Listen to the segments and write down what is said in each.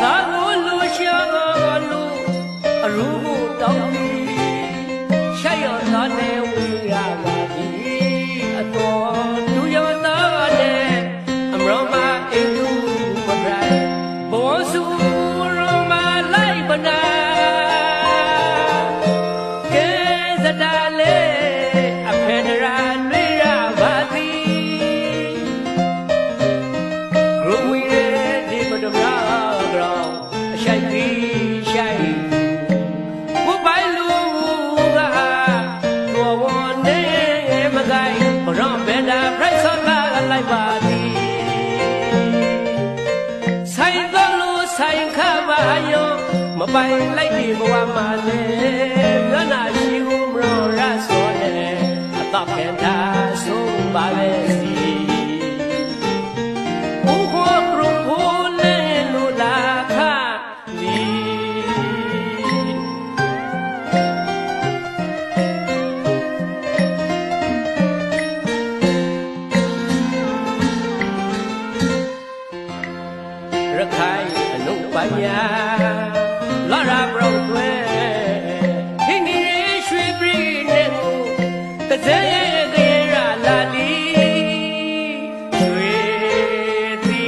သားကိုလူရှာလူအရူကိုတောင်းပြီးရှိုက်ရသားနဲ့ဝေးရပါသည်အတော်လူရသားနဲ့အမရောမအိမ်လူမပြိုင်ဘောစုရောမလိုက်ပနာကဲစတာလေအဖေဒရာတွေ့ရပါသည်ရုံဝီရဲ့ဒီပဒမရာရှိုက်ပြီးရှိုက်ဘုပိုင်လူကတော်ဝန်နေမကိုင်ရောဘယ်တာပြိုက်ဆော့လာလိုက်ပါသည်ဆိုင်တော်လူဆိုင်ခပါယောမပိုင်လိုက်ဒီဘဝမှာလေမျက်နာရှိကိုမရောရဆိုနဲ့အတော့ခဲတာဆုံးပါလေစီရခိုင်အလုံးပညာလာရဘရုံတွေဟင်းဒီရွှေပြည်နဲ့တစဲရဲ့ကြေရလာလီရွှေသီ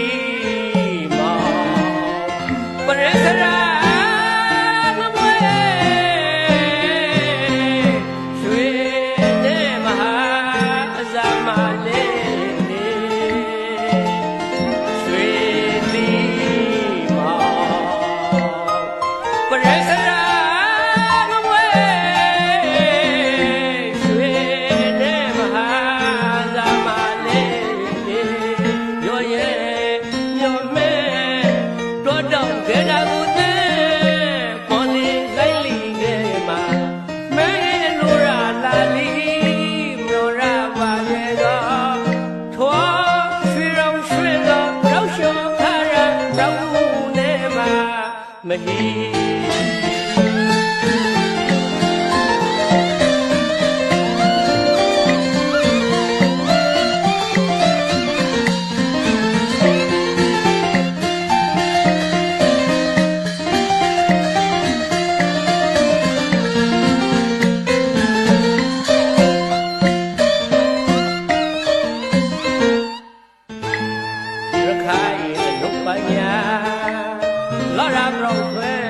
မောပရစရာမမွေရွှေနဲ့မဟာအဇမလေးမဟီရခိုင်အလုံးပညာလာရဘရော